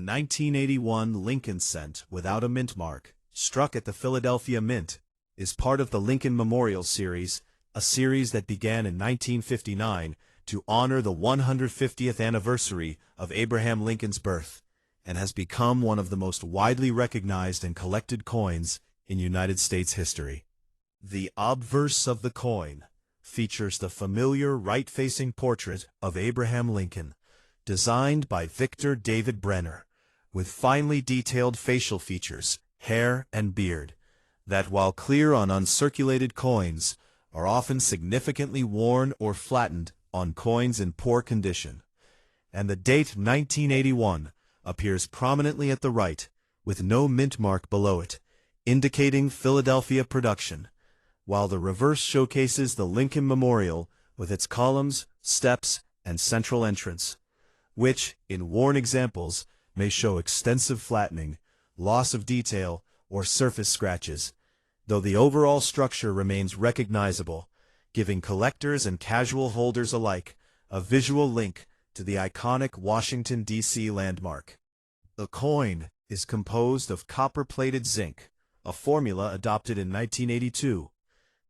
1981 Lincoln cent without a mint mark, struck at the Philadelphia Mint, is part of the Lincoln Memorial Series, a series that began in 1959 to honor the 150th anniversary of Abraham Lincoln's birth, and has become one of the most widely recognized and collected coins in United States history. The obverse of the coin features the familiar right-facing portrait of Abraham Lincoln, designed by Victor David Brenner, with finely detailed facial features, hair and beard, that while clear on uncirculated coins, are often significantly worn or flattened on coins in poor condition. And the date 1981 appears prominently at the right, with no mint mark below it, indicating Philadelphia production, while the reverse showcases the Lincoln Memorial with its columns, steps, and central entrance, which, in worn examples, may show extensive flattening, loss of detail, or surface scratches, though the overall structure remains recognizable, giving collectors and casual holders alike a visual link to the iconic Washington, D.C. landmark. The coin is composed of copper-plated zinc, a formula adopted in 1982,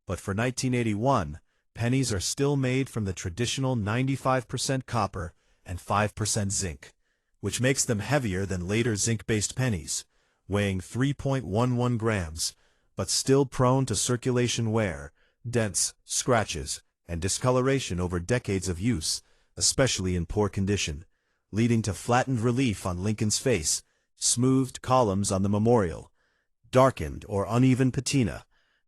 but for 1981, pennies are still made from the traditional 95% copper and 5% zinc, which makes them heavier than later zinc-based pennies, weighing 3.11 grams, but still prone to circulation wear, dents, scratches, and discoloration over decades of use, especially in poor condition, leading to flattened relief on Lincoln's face, smoothed columns on the memorial, darkened or uneven patina,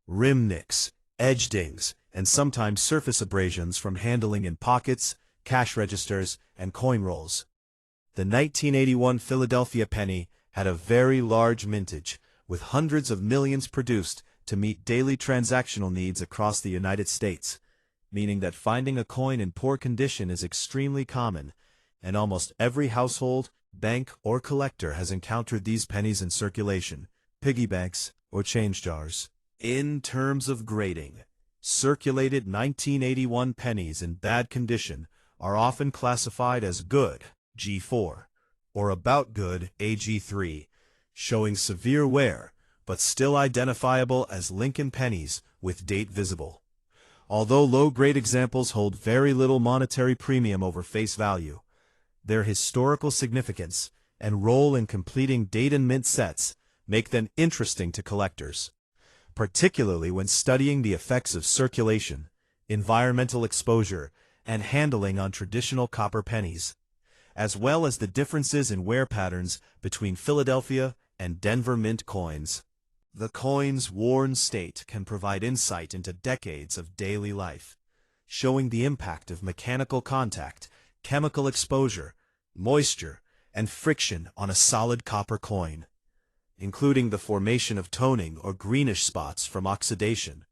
rim nicks, edge dings, and sometimes surface abrasions from handling in pockets, cash registers, and coin rolls. The 1981 Philadelphia penny had a very large mintage, with hundreds of millions produced to meet daily transactional needs across the United States, meaning that finding a coin in poor condition is extremely common, and almost every household, bank, or collector has encountered these pennies in circulation, piggy banks, or change jars. In terms of grading, circulated 1981 pennies in bad condition are often classified as good, G4, or about good, AG3, showing severe wear, but still identifiable as Lincoln pennies with date visible. Although low-grade examples hold very little monetary premium over face value, their historical significance and role in completing date and mint sets make them interesting to collectors, particularly when studying the effects of circulation, environmental exposure, and handling on traditional copper pennies, as well as the differences in wear patterns between Philadelphia and Denver mint coins. The coin's worn state can provide insight into decades of daily life, showing the impact of mechanical contact, chemical exposure, moisture, and friction on a solid copper coin, including the formation of toning or greenish spots from oxidation,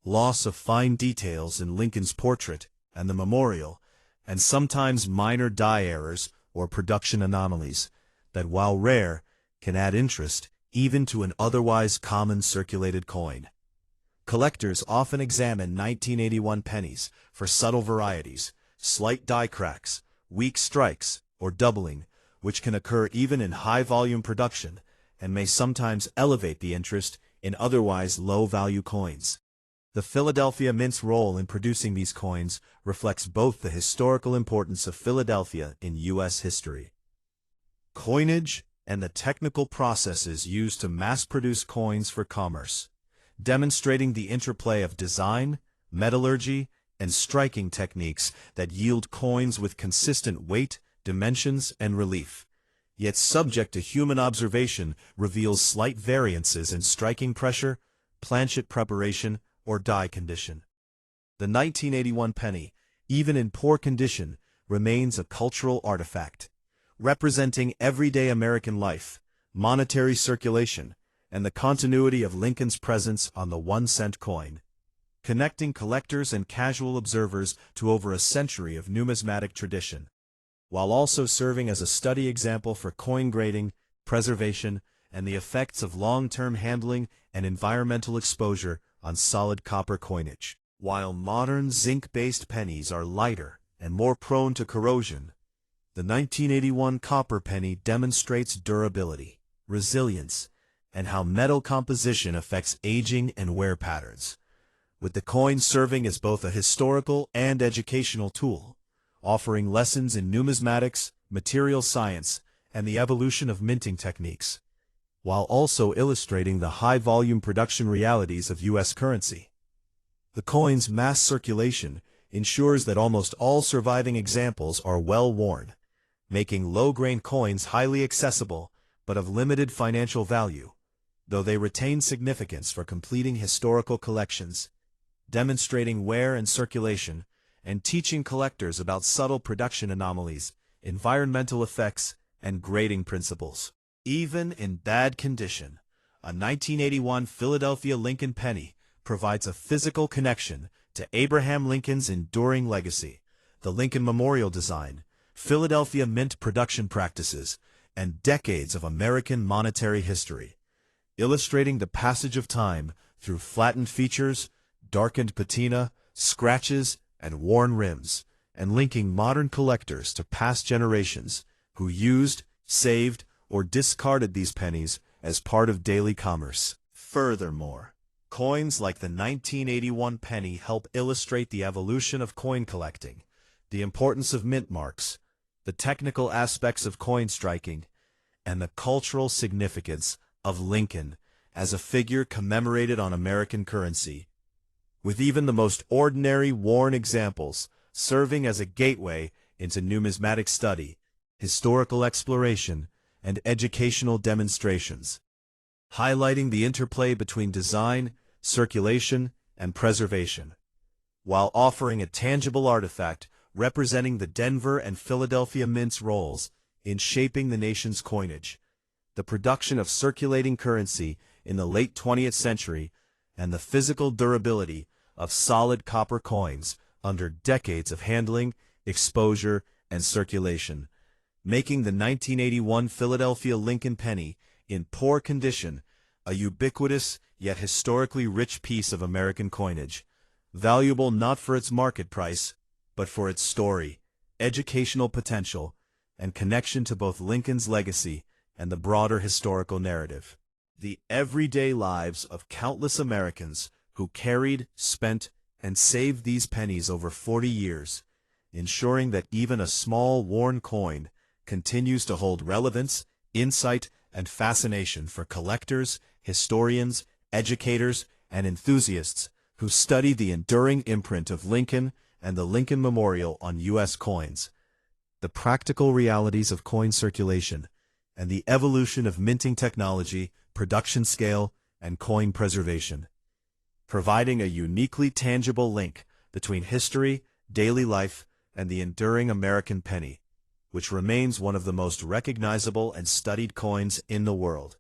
loss of fine details in Lincoln's portrait and the memorial, and sometimes minor die errors or production anomalies that, while rare, can add interest even to an otherwise common circulated coin. Collectors often examine 1981 pennies for subtle varieties, slight die cracks, weak strikes, or doubling, which can occur even in high-volume production and may sometimes elevate the interest in otherwise low-value coins. The Philadelphia Mint's role in producing these coins reflects both the historical importance of Philadelphia in U.S. history, coinage, and the technical processes used to mass-produce coins for commerce, demonstrating the interplay of design, metallurgy, and striking techniques that yield coins with consistent weight, dimensions, and relief, yet subject to human observation reveals slight variances in striking pressure, planchet preparation, or die condition. The 1981 penny, even in poor condition, remains a cultural artifact, representing everyday American life, monetary circulation, and the continuity of Lincoln's presence on the 1-cent coin, connecting collectors and casual observers to over a century of numismatic tradition, while also serving as a study example for coin grading, preservation, and the effects of long-term handling and environmental exposure on solid copper coinage. While modern zinc-based pennies are lighter and more prone to corrosion, The 1981 copper penny demonstrates durability, resilience, and how metal composition affects aging and wear patterns, with the coin serving as both a historical and educational tool, offering lessons in numismatics, material science, and the evolution of minting techniques, while also illustrating the high-volume production realities of U.S. currency. The coin's mass circulation ensures that almost all surviving examples are well worn, making low-grain coins highly accessible but of limited financial value, though they retain significance for completing historical collections, demonstrating wear and circulation, and teaching collectors about subtle production anomalies, environmental effects, and grading principles. Even in bad condition, a 1981 Philadelphia Lincoln penny provides a physical connection to Abraham Lincoln's enduring legacy, the Lincoln Memorial design, Philadelphia mint production practices, and decades of American monetary history, illustrating the passage of time through flattened features, darkened patina, scratches, and worn rims, and linking modern collectors to past generations who used, saved, or discarded these pennies as part of daily commerce. Furthermore, coins like the 1981 penny help illustrate the evolution of coin collecting, the importance of mint marks, the technical aspects of coin striking, and the cultural significance of Lincoln as a figure commemorated on American currency, with even the most ordinary worn examples serving as a gateway into numismatic study, historical exploration, and educational demonstrations, highlighting the interplay between design, circulation, and preservation, while offering a tangible artifact representing the Denver and Philadelphia mints' roles in shaping the nation's coinage, the production of circulating currency in the late 20th century, and the physical durability of solid copper coins under decades of handling, exposure, and circulation, making the 1981 Philadelphia Lincoln penny in poor condition a ubiquitous yet historically rich piece of American coinage, valuable not for its market price, but for its story, educational potential, and connection to both Lincoln's legacy and the broader historical narrative. The everyday lives of countless Americans who carried, spent, and saved these pennies over 40 years, ensuring that even a small worn coin continues to hold relevance, insight, and fascination for collectors, historians, educators, and enthusiasts who study the enduring imprint of Lincoln and the Lincoln Memorial on U.S. coins, the practical realities of coin circulation, and the evolution of minting technology, production scale, and coin preservation, providing a uniquely tangible link between history, daily life, and the enduring American penny, which remains one of the most recognizable and studied coins in the world.